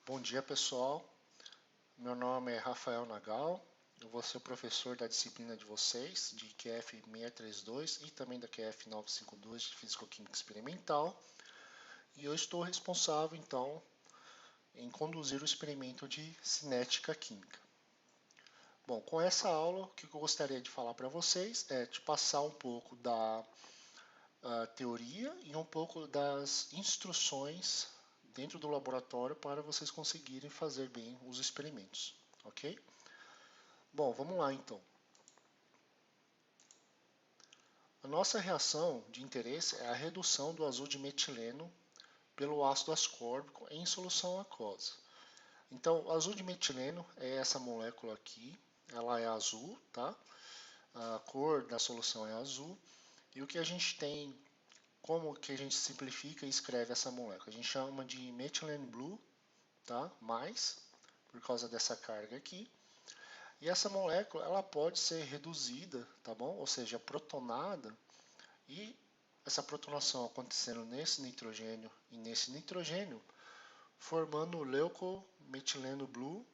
Bom dia, pessoal. Meu nome é Rafael Nagal. Eu vou ser o professor da disciplina de vocês, de QF 632 e também da QF 952 de Físico-Química Experimental. E eu estou responsável, então, em conduzir o experimento de cinética química. Bom, com essa aula, o que eu gostaria de falar para vocês é de passar um pouco da teoria e um pouco das instruções dentro do laboratório para vocês conseguirem fazer bem os experimentos, ok? Bom, vamos lá então. A nossa reação de interesse é a redução do azul de metileno pelo ácido ascórbico em solução aquosa. Então, o azul de metileno é essa molécula aqui, ela é azul, tá? A cor da solução é azul. E o que a gente tem, como que a gente simplifica e escreve essa molécula? A gente chama de methylene blue, tá? Mais, por causa dessa carga aqui. E essa molécula, ela pode ser reduzida, tá bom? Ou seja, protonada. E essa protonação acontecendo nesse nitrogênio e nesse nitrogênio, formando o leucometileno blue,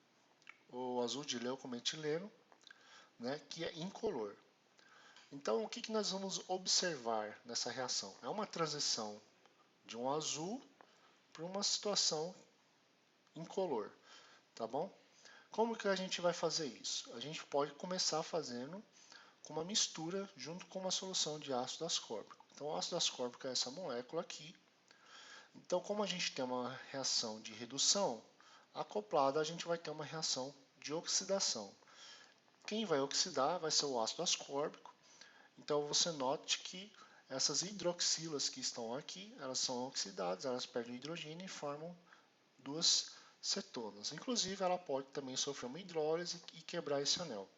ou azul de leucometileno, né, que é incolor. Então, o que nós vamos observar nessa reação? É uma transição de um azul para uma situação incolor, tá bom? Como que a gente vai fazer isso? A gente pode começar fazendo com uma mistura junto com uma solução de ácido ascórbico. Então, o ácido ascórbico é essa molécula aqui. Então, como a gente tem uma reação de redução, acoplada a gente vai ter uma reação de oxidação. Quem vai oxidar vai ser o ácido ascórbico. Então, você note que essas hidroxilas que estão aqui, elas são oxidadas, elas perdem hidrogênio e formam duas cetonas. Inclusive, ela pode também sofrer uma hidrólise e quebrar esse anel.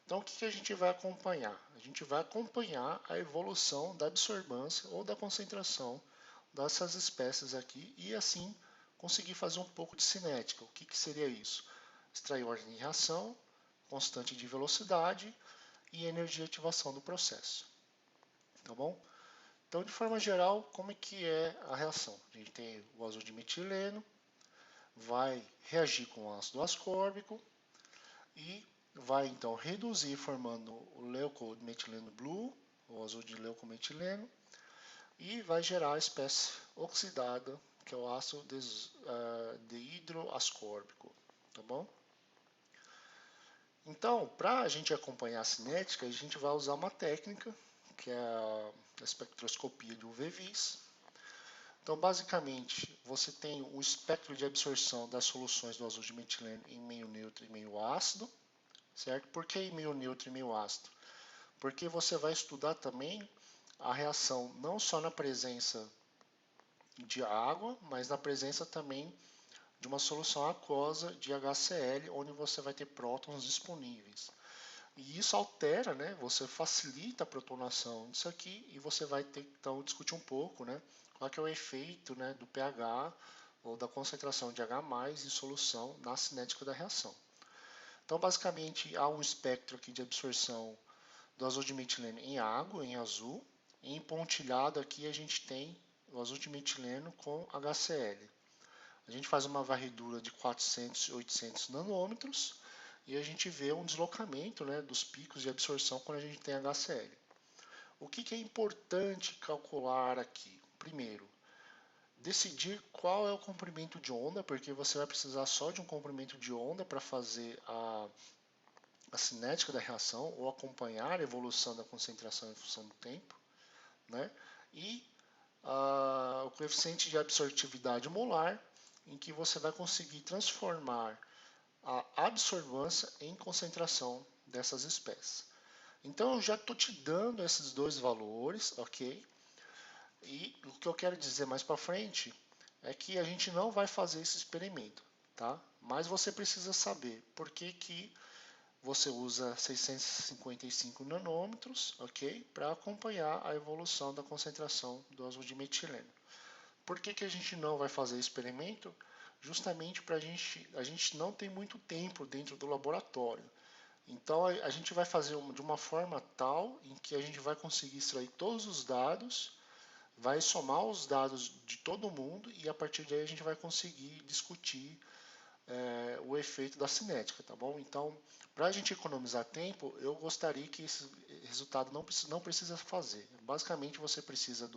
Então, o que a gente vai acompanhar? A gente vai acompanhar a evolução da absorbância ou da concentração dessas espécies aqui e assim conseguir fazer um pouco de cinética. O que seria isso? Extrair ordem de reação, constante de velocidade e energia de ativação do processo. Tá bom? Então, de forma geral, como é que é a reação? A gente tem o azul de metileno, vai reagir com o ácido ascórbico e vai então reduzir formando o leucometileno blue, o azul de leucometileno, e vai gerar a espécie oxidada, que é o ácido dehidroascórbico, tá bom? Então, para a gente acompanhar a cinética, a gente vai usar uma técnica, que é a espectroscopia de UV-Vis. Então, basicamente, você tem o espectro de absorção das soluções do azul de metileno em meio neutro e meio ácido, certo? Por que em meio neutro e meio ácido? Porque você vai estudar também a reação não só na presença de água, mas na presença também de uma solução aquosa de HCl, onde você vai ter prótons disponíveis. E isso altera, né? Você facilita a protonação disso aqui e você vai ter então discutir um pouco, né? Qual que é o efeito, né, do pH ou da concentração de H+ em solução na cinética da reação. Então, basicamente, há um espectro aqui de absorção do azul de metileno em água, em azul. E em pontilhado aqui a gente tem o azul de metileno com HCl. A gente faz uma varredura de 400 e 800 nanômetros e a gente vê um deslocamento, né, dos picos de absorção quando a gente tem HCl. O que é importante calcular aqui? Primeiro, decidir qual é o comprimento de onda, porque você vai precisar só de um comprimento de onda para fazer a cinética da reação ou acompanhar a evolução da concentração em função do tempo, né? E o coeficiente de absortividade molar, em que você vai conseguir transformar a absorvância em concentração dessas espécies. Então eu já estou te dando esses dois valores, ok? E o que eu quero dizer mais para frente é que a gente não vai fazer esse experimento, tá? Mas você precisa saber por que você usa 655 nanômetros, ok? Para acompanhar a evolução da concentração do azul de metileno. Por que a gente não vai fazer experimento? Justamente para a gente não tem muito tempo dentro do laboratório. Então a gente vai fazer de uma forma tal em que a gente vai conseguir extrair todos os dados vai somar os dados de todo mundo e a partir daí a gente vai conseguir discutir o efeito da cinética, tá bom? Então, para a gente economizar tempo, eu gostaria que esse resultado não precisa fazer. Basicamente, você precisa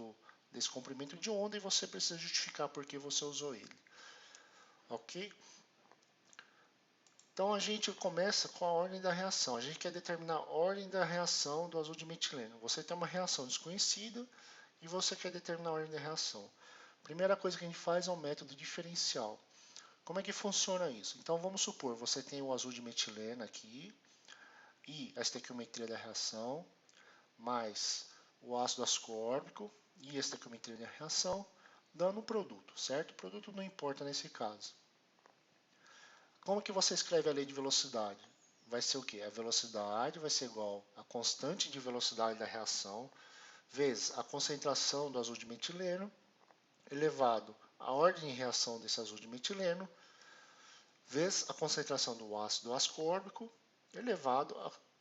desse comprimento de onda e você precisa justificar por que você usou ele, ok? Então, a gente começa com a ordem da reação. A gente quer determinar a ordem da reação do azul de metileno. Você tem uma reação desconhecida e você quer determinar a ordem da reação. Primeira coisa que a gente faz é o método diferencial. Como é que funciona isso? Então vamos supor, você tem o azul de metileno aqui e a estequiometria da reação, mais o ácido ascórbico e a estequiometria da reação, dando um produto, certo? O produto não importa nesse caso. Como que você escreve a lei de velocidade? Vai ser o quê? A velocidade vai ser igual à constante de velocidade da reação vezes a concentração do azul de metileno elevado à ordem de reação desse azul de metileno vezes a concentração do ácido ascórbico elevado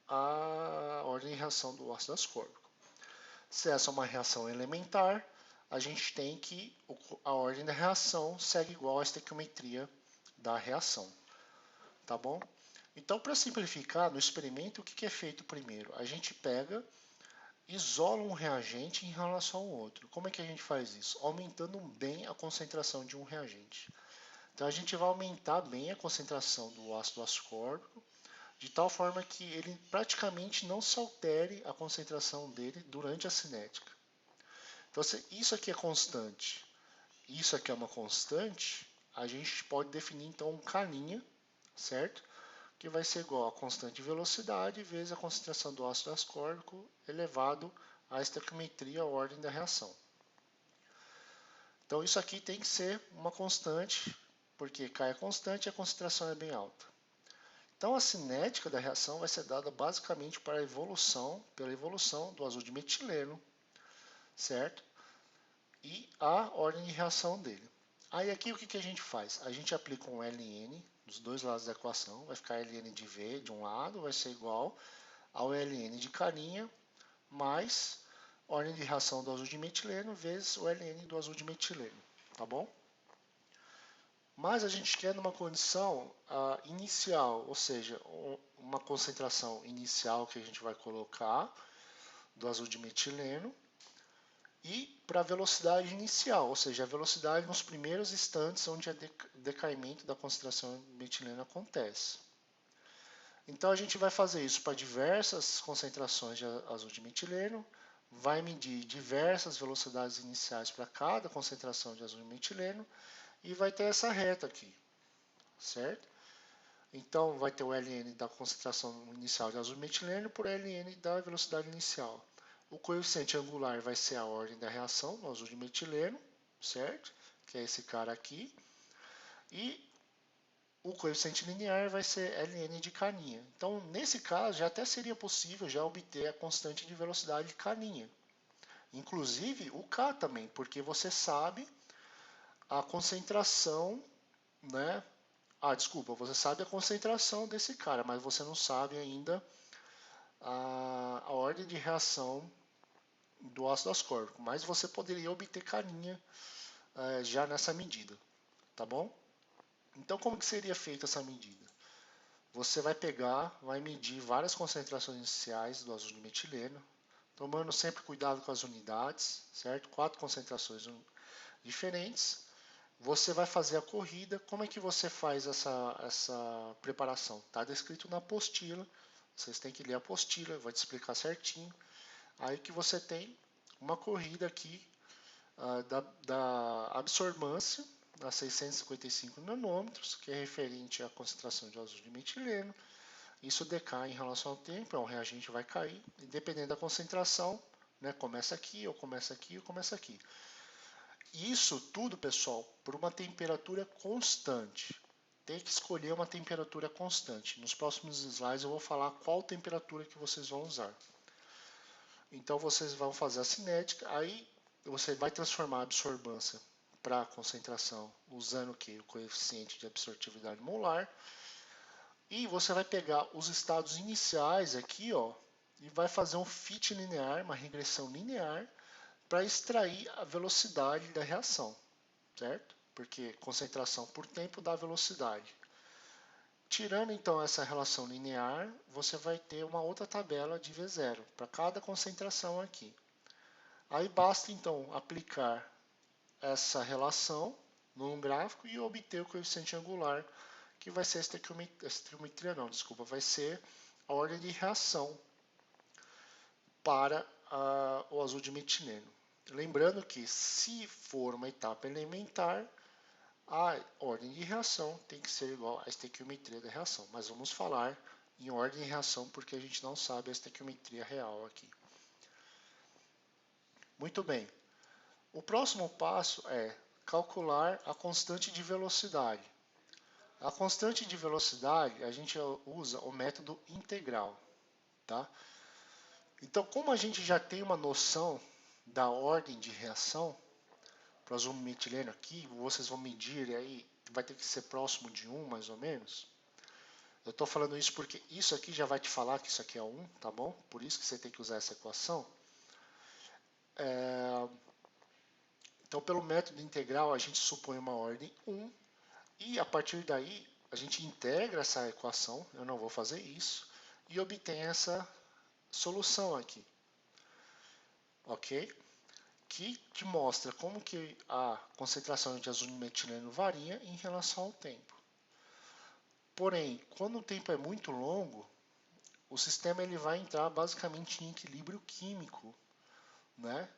à ordem de reação do ácido ascórbico. Se essa é uma reação elementar, a gente tem que a ordem da reação segue igual à estequiometria da reação, tá bom? Então, para simplificar, no experimento, o que é feito primeiro? A gente pega, isola um reagente em relação ao outro. Como é que a gente faz isso? Aumentando bem a concentração de um reagente. Então a gente vai aumentar bem a concentração do ácido ascórbico, de tal forma que ele praticamente não se altere a concentração dele durante a cinética. Então se isso aqui é constante, isso aqui é uma constante, a gente pode definir então um K', certo? Que vai ser igual a constante de velocidade vezes a concentração do ácido ascórbico elevado à estequiometria, a ordem da reação. Então isso aqui tem que ser uma constante, porque K é constante e a concentração é bem alta. Então a cinética da reação vai ser dada basicamente pela evolução do azul de metileno, certo? E a ordem de reação dele. Aí aqui o que a gente faz? A gente aplica um ln dos dois lados da equação, vai ficar ln de V de um lado, vai ser igual ao ln de K' mais ordem de reação do azul de metileno vezes o ln do azul de metileno, tá bom? Mas a gente quer numa condição inicial, ou seja, uma concentração inicial que a gente vai colocar do azul de metileno e para a velocidade inicial, ou seja, a velocidade nos primeiros instantes onde o decaimento da concentração de metileno acontece. Então a gente vai fazer isso para diversas concentrações de azul de metileno, vai medir diversas velocidades iniciais para cada concentração de azul de metileno e vai ter essa reta aqui, certo? Então vai ter o ln da concentração inicial de azul metileno por ln da velocidade inicial. O coeficiente angular vai ser a ordem da reação no azul de metileno, certo? Que é esse cara aqui. E o coeficiente linear vai ser ln de K'. Então, nesse caso, já até seria possível já obter a constante de velocidade de K'. Inclusive o K também, porque você sabe a concentração, né? Desculpa, você sabe a concentração desse cara, mas você não sabe ainda a ordem de reação do ácido ascórbico. Mas você poderia obter K' já nessa medida, tá bom? Então, como que seria feita essa medida? Você vai pegar, vai medir várias concentrações iniciais do azul de metileno, tomando sempre cuidado com as unidades, certo? 4 concentrações diferentes. Você vai fazer a corrida. Como é que você faz essa preparação? Está descrito na apostila. Vocês têm que ler a apostila, vai te explicar certinho. Aí que você tem uma corrida aqui da absorbância a 655 nanômetros, que é referente à concentração de azul de metileno. Isso decai em relação ao tempo, é um reagente vai cair, e dependendo da concentração, né, começa aqui, ou começa aqui, ou começa aqui. Isso tudo, pessoal, por uma temperatura constante. Tem que escolher uma temperatura constante. Nos próximos slides eu vou falar qual temperatura que vocês vão usar. Então vocês vão fazer a cinética, aí você vai transformar a absorbância para a concentração usando o que? O coeficiente de absortividade molar. E você vai pegar os estados iniciais aqui, ó, e vai fazer um fit linear, uma regressão linear, para extrair a velocidade da reação, certo? Porque concentração por tempo dá velocidade. Tirando então essa relação linear, você vai ter uma outra tabela de V0 para cada concentração aqui. Aí basta então aplicar essa relação num gráfico e obter o coeficiente angular, que vai ser a estequiometria não, desculpa, vai ser a ordem de reação para o azul de metileno. Lembrando que se for uma etapa elementar, a ordem de reação tem que ser igual à estequiometria da reação, mas vamos falar em ordem de reação porque a gente não sabe a estequiometria real aqui. Muito bem. O próximo passo é calcular a constante de velocidade. A constante de velocidade, a gente usa o método integral, tá? Então, como a gente já tem uma noção da ordem de reação, para o azul metileno aqui, vocês vão medir aí, vai ter que ser próximo de 1, mais ou menos. Eu estou falando isso porque isso aqui já vai te falar que isso aqui é 1, tá bom? Por isso que você tem que usar essa equação. Então, pelo método integral, a gente supõe uma ordem 1, e a partir daí, a gente integra essa equação, eu não vou fazer isso, e obtém essa solução aqui, ok? Que te mostra como que a concentração de azul metileno varia em relação ao tempo. Porém, quando o tempo é muito longo, o sistema ele vai entrar basicamente em equilíbrio químico, né,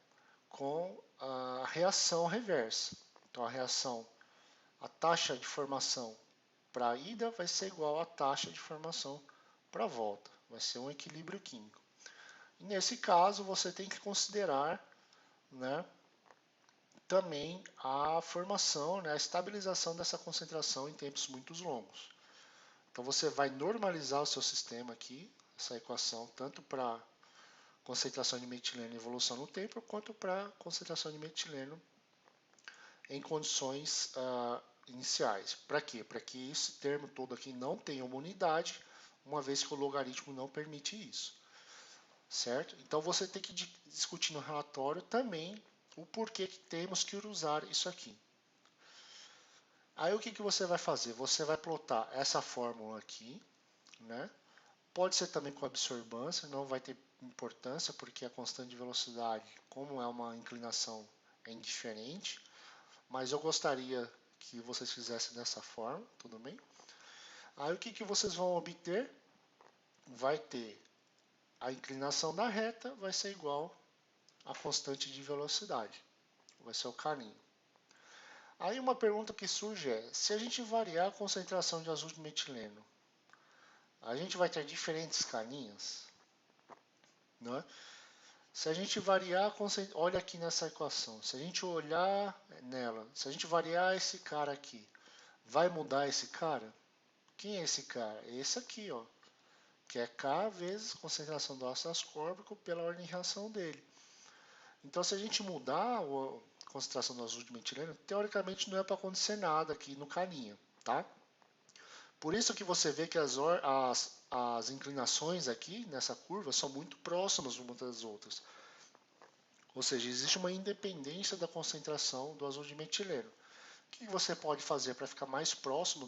com a reação reversa. Então, a taxa de formação para a ida vai ser igual à taxa de formação para a volta. Vai ser um equilíbrio químico. E nesse caso, você tem que considerar, né, também a formação, né, a estabilização dessa concentração em tempos muito longos. Então você vai normalizar o seu sistema aqui, essa equação, tanto para concentração de metileno em evolução no tempo, quanto para concentração de metileno em condições iniciais. Para quê? Para que esse termo todo aqui não tenha uma unidade, uma vez que o logaritmo não permite isso. Certo? Então você tem que discutir no relatório também o porquê que temos que usar isso aqui. Aí o que, que você vai fazer? Você vai plotar essa fórmula aqui, né? Pode ser também com absorbância, não vai ter importância, porque a constante de velocidade, como é uma inclinação, é indiferente. Mas eu gostaria que vocês fizessem dessa forma, tudo bem? Aí o que, que vocês vão obter? Vai ter a inclinação da reta, vai ser igual à constante de velocidade. Vai ser o carinho. Aí uma pergunta que surge é, se a gente variar a concentração de azul de metileno, a gente vai ter diferentes carinhas? Não é? Se a gente variar, olha aqui nessa equação, se a gente olhar nela, se a gente variar esse cara aqui, vai mudar esse cara? Quem é esse cara? É esse aqui, ó, que é K vezes concentração do ácido ascórbico pela ordem de reação dele. Então, se a gente mudar a concentração do azul de metileno, teoricamente não é para acontecer nada aqui no carinha, tá? Por isso que você vê que as inclinações aqui nessa curva são muito próximas umas das outras. Ou seja, existe uma independência da concentração do azul de metileno. O que você pode fazer para ficar mais próximo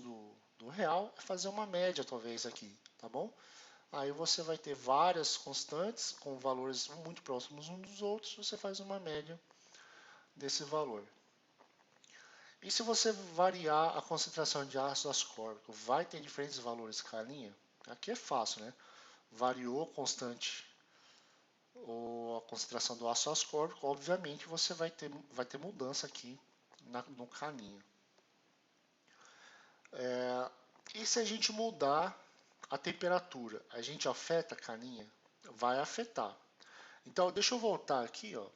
do real é fazer uma média, talvez, aqui, tá bom? Aí você vai ter várias constantes com valores muito próximos uns dos outros, você faz uma média desse valor. E se você variar a concentração de ácido ascórbico, vai ter diferentes valores cada linha? Aqui é fácil, né? Variou constante ou a concentração do ácido ascórbico, obviamente você vai ter mudança aqui no caminho. E se a gente mudar a temperatura, a gente afeta a caninha? Vai afetar. Então, deixa eu voltar aqui, ó.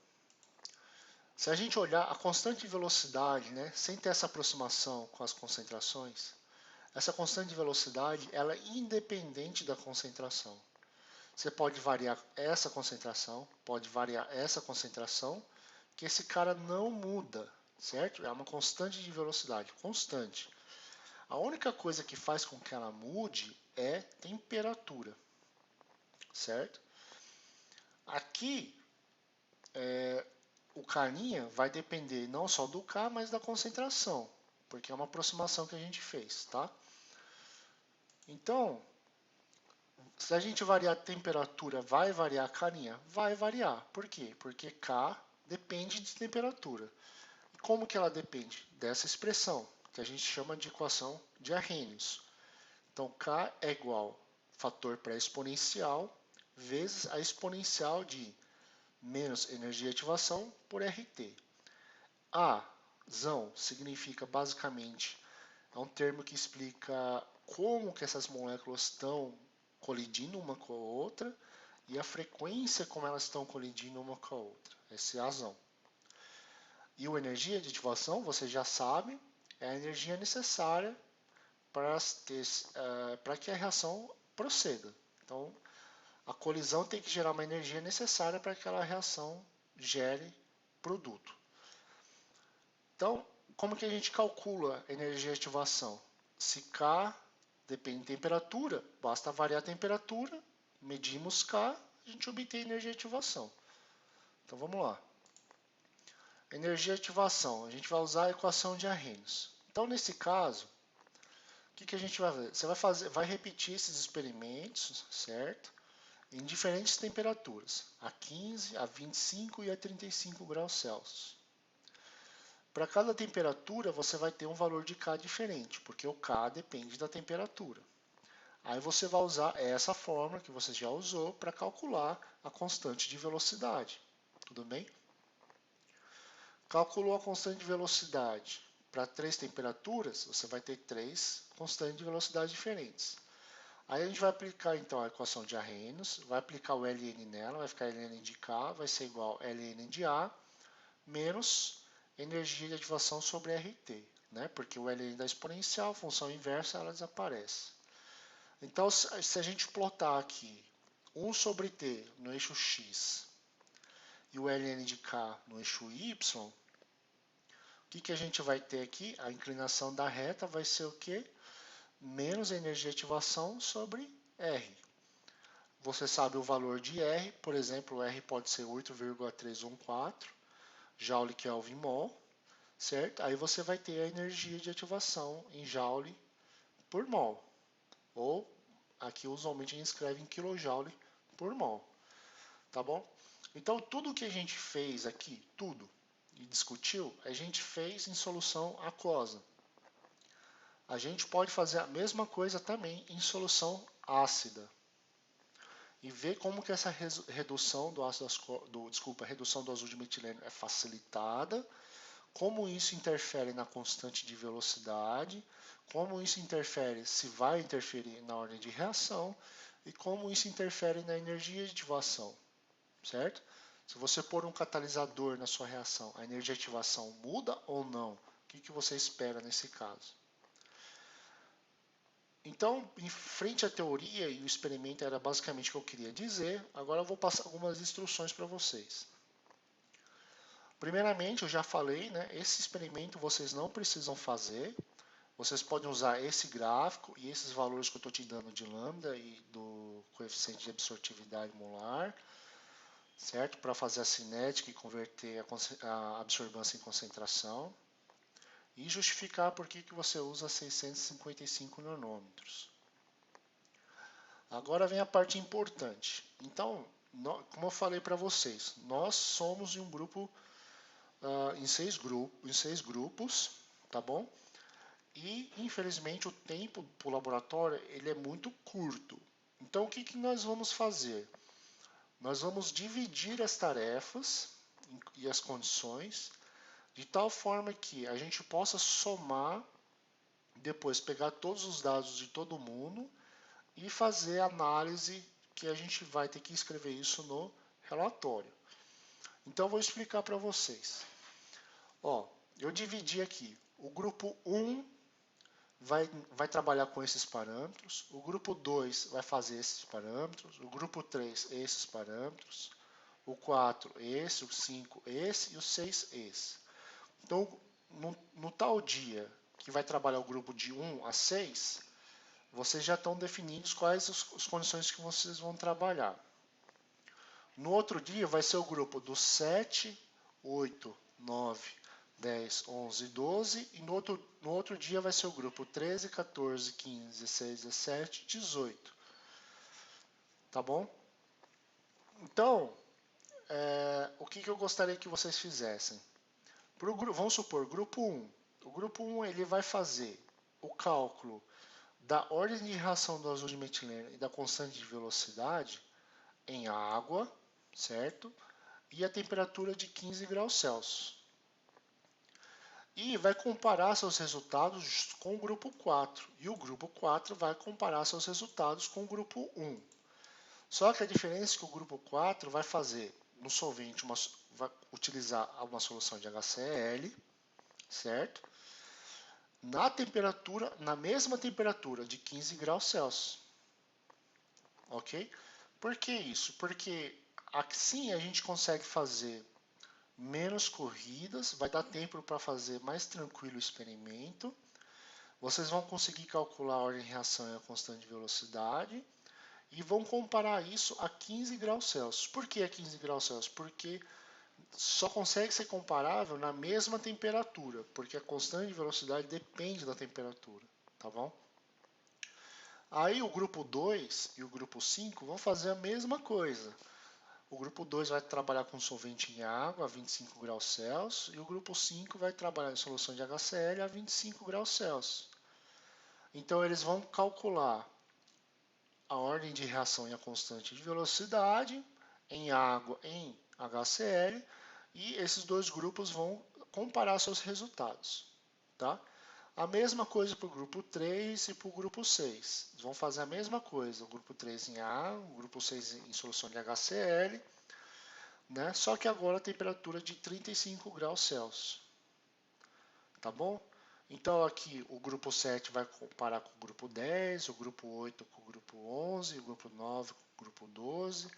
Se a gente olhar a constante de velocidade, né, sem ter essa aproximação com as concentrações, essa constante de velocidade ela é independente da concentração. Você pode variar essa concentração, pode variar essa concentração, que esse cara não muda, certo? É uma constante de velocidade, constante. A única coisa que faz com que ela mude é temperatura, certo? Aqui, o K' vai depender não só do K, mas da concentração, porque é uma aproximação que a gente fez, tá? Então, se a gente variar a temperatura, vai variar a K'? Vai variar. Por quê? Porque K depende de temperatura. E como que ela depende? Dessa expressão, que a gente chama de equação de Arrhenius. Então, K é igual fator pré-exponencial vezes a exponencial de menos energia de ativação por RT. A zão significa basicamente, é um termo que explica como que essas moléculas estão colidindo uma com a outra e a frequência como elas estão colidindo uma com a outra. Essa é a azão. E a energia de ativação, você já sabe, é a energia necessária para que a reação proceda. Então, a colisão tem que gerar uma energia necessária para que aquela reação gere produto. Então, como que a gente calcula a energia de ativação? Se K depende de temperatura, basta variar a temperatura, medimos K, a gente obtém energia de ativação. Então vamos lá. Energia de ativação, a gente vai usar a equação de Arrhenius. Então nesse caso, o que a gente vai fazer? Você vai repetir esses experimentos, certo? Em diferentes temperaturas, a 15, a 25 e a 35 graus Celsius. Para cada temperatura, você vai ter um valor de K diferente, porque o K depende da temperatura. Aí você vai usar essa fórmula que você já usou para calcular a constante de velocidade. Tudo bem? Calculou a constante de velocidade para 3 temperaturas, você vai ter 3 constantes de velocidade diferentes. Aí a gente vai aplicar então a equação de Arrhenius, vai aplicar o Ln nela, vai ficar Ln de K, vai ser igual a Ln de A, menos energia de ativação sobre RT, né? Porque o Ln da exponencial, função inversa, ela desaparece. Então, se a gente plotar aqui 1 sobre T no eixo X e o Ln de K no eixo Y, o que a gente vai ter aqui? A inclinação da reta vai ser o quê? Menos a energia de ativação sobre R. Você sabe o valor de R, por exemplo, R pode ser 8,314 Joule Kelvin mol, certo? Aí você vai ter a energia de ativação em Joule por mol, ou aqui usualmente a gente escreve em kJ por mol, tá bom? Então tudo que a gente fez aqui, tudo, e discutiu, a gente fez em solução aquosa. A gente pode fazer a mesma coisa também em solução ácida. E ver como que essa redução do redução do azul de metileno é facilitada, como isso interfere na constante de velocidade, como isso interfere, se vai interferir na ordem de reação, e como isso interfere na energia de ativação, certo? Se você pôr um catalisador na sua reação, a energia de ativação muda ou não? O que você espera nesse caso? Então, em frente à teoria e o experimento era basicamente o que eu queria dizer, agora eu vou passar algumas instruções para vocês. Primeiramente, eu já falei, né, esse experimento vocês não precisam fazer, vocês podem usar esse gráfico e esses valores que eu estou te dando de lambda e do coeficiente de absortividade molar, certo? Para fazer a cinética e converter a absorvância em concentração. E justificar por que você usa 655 nanômetros. Agora vem a parte importante. Então, como eu falei para vocês, nós somos em um grupo, em seis grupos, tá bom? E, infelizmente, o tempo para o laboratório ele é muito curto. Então, o que nós vamos fazer? Nós vamos dividir as tarefas e as condições de tal forma que a gente possa somar, depois pegar todos os dados de todo mundo e fazer a análise que a gente vai ter que escrever isso no relatório. Então, eu vou explicar para vocês. Ó, eu dividi aqui. O grupo 1 vai trabalhar com esses parâmetros, o grupo 2 vai fazer esses parâmetros, o grupo 3 esses parâmetros, o 4 esse, o 5 esse e o 6 esse. Então, no tal dia que vai trabalhar o grupo de 1 a 6, vocês já estão definidos quais as condições que vocês vão trabalhar. No outro dia vai ser o grupo do 7 8, 9, 10, 11, 12. E no outro dia vai ser o grupo 13, 14, 15, 16, 17, 18. Tá bom? Então, o que eu gostaria que vocês fizessem? Vamos supor, grupo 1. O grupo 1 ele vai fazer o cálculo da ordem de reação do azul de metileno e da constante de velocidade em água, certo? E a temperatura de 15 graus Celsius. E vai comparar seus resultados com o grupo 4. E o grupo 4 vai comparar seus resultados com o grupo 1. Só que a diferença é que o grupo 4 vai fazer no solvente, vai utilizar uma solução de HCl, certo? Na mesma temperatura de 15 graus Celsius. Ok? Por que isso? Porque assim a gente consegue fazer menos corridas, vai dar tempo para fazer mais tranquilo o experimento. Vocês vão conseguir calcular a ordem de reação e a constante de velocidade e vão comparar isso a 15 graus Celsius. Por que a 15 graus Celsius? Porque só consegue ser comparável na mesma temperatura, porque a constante de velocidade depende da temperatura, tá bom? Aí o grupo 2 e o grupo 5 vão fazer a mesma coisa. O grupo 2 vai trabalhar com solvente em água a 25 graus Celsius e o grupo 5 vai trabalhar em solução de HCl a 25 graus Celsius. Então eles vão calcular a ordem de reação e a constante de velocidade em água em HCl e esses dois grupos vão comparar seus resultados. Tá? A mesma coisa para o grupo 3 e para o grupo 6. Eles vão fazer a mesma coisa, o grupo 3 em água, o grupo 6 em solução de HCl, né? Só que agora a temperatura de 35 graus Celsius. Tá bom? Então aqui o grupo 7 vai comparar com o grupo 10, o grupo 8 com o grupo 11, o grupo 9 com o grupo 12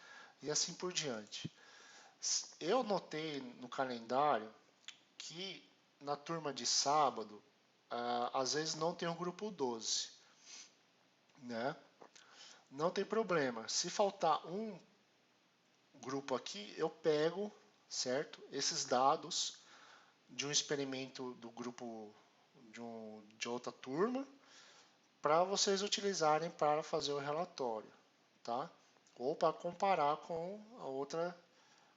e assim por diante. Eu notei no calendário que na turma de sábado, às vezes não tem o grupo 12, né? Não tem problema. Se faltar um grupo aqui, eu pego, certo? Esses dados de um experimento do grupo de outra turma para vocês utilizarem para fazer o relatório, tá? Ou para comparar com a outra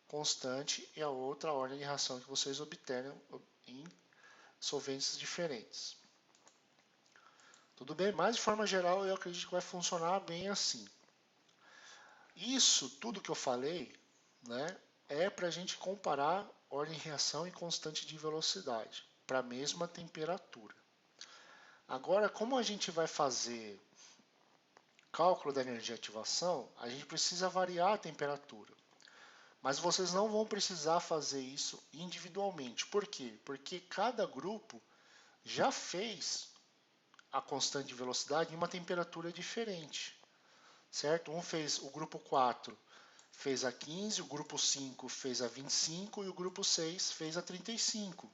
constante e a outra ordem de reação que vocês obterem em solventes diferentes. Tudo bem? Mas de forma geral eu acredito que vai funcionar bem assim. Isso tudo que eu falei, né, é para a gente comparar ordem de reação e constante de velocidade para a mesma temperatura. Agora, como a gente vai fazer cálculo da energia de ativação, a gente precisa variar a temperatura. Mas vocês não vão precisar fazer isso individualmente. Por quê? Porque cada grupo já fez a constante de velocidade em uma temperatura diferente. Certo? O grupo 4 fez a 15, o grupo 5 fez a 25 e o grupo 6 fez a 35.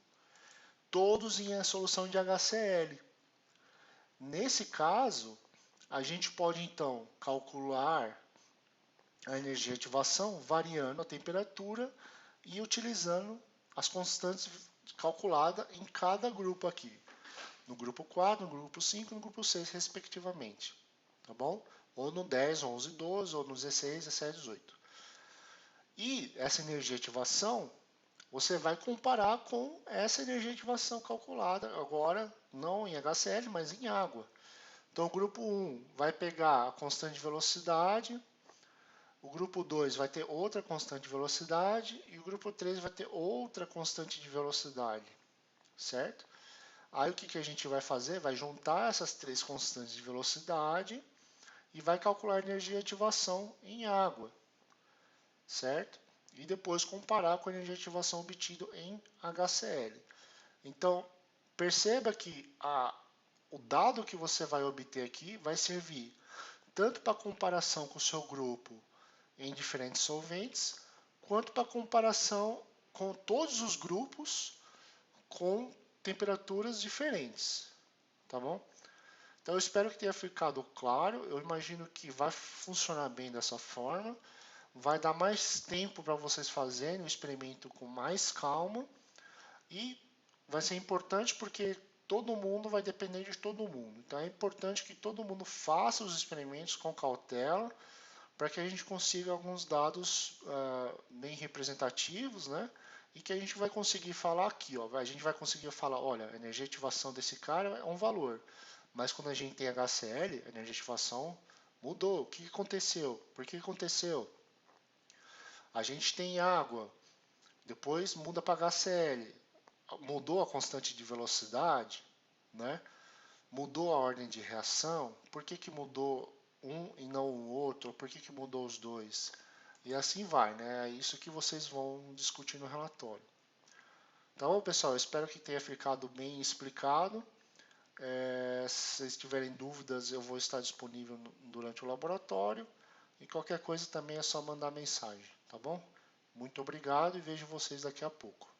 Todos em solução de HCl. Nesse caso, a gente pode então calcular a energia de ativação variando a temperatura e utilizando as constantes calculadas em cada grupo aqui. No grupo 4, no grupo 5 e no grupo 6, respectivamente. Tá bom? Ou no 10, 11, 12, ou no 16, 17, 18. E essa energia de ativação, você vai comparar com essa energia de ativação calculada agora, não em HCl, mas em água. Então, o grupo 1 vai pegar a constante de velocidade, o grupo 2 vai ter outra constante de velocidade e o grupo 3 vai ter outra constante de velocidade, certo? Aí o que a gente vai fazer? Vai juntar essas três constantes de velocidade e vai calcular a energia de ativação em água, certo? E depois comparar com a energia de ativação obtida em HCl. Então, perceba que o dado que você vai obter aqui vai servir tanto para comparação com o seu grupo em diferentes solventes, quanto para comparação com todos os grupos com temperaturas diferentes, tá bom? Então eu espero que tenha ficado claro, eu imagino que vai funcionar bem dessa forma, vai dar mais tempo para vocês fazerem o experimento com mais calma e vai ser importante porque todo mundo vai depender de todo mundo. Então é importante que todo mundo faça os experimentos com cautela para que a gente consiga alguns dados bem representativos, né? E que a gente vai conseguir falar aqui, ó, a gente vai conseguir falar, olha, a energia de ativação desse cara é um valor, mas quando a gente tem HCl, a energia de ativação mudou. O que aconteceu? Por que aconteceu? A gente tem água, depois muda para HCl, mudou a constante de velocidade, né? Mudou a ordem de reação, por que, que mudou um e não o outro, por que, que mudou os dois? E assim vai, né? É isso que vocês vão discutir no relatório. Então, pessoal, eu espero que tenha ficado bem explicado. Se vocês tiverem dúvidas, eu vou estar disponível durante o laboratório. E qualquer coisa também é só mandar mensagem, tá bom? Muito obrigado e vejo vocês daqui a pouco.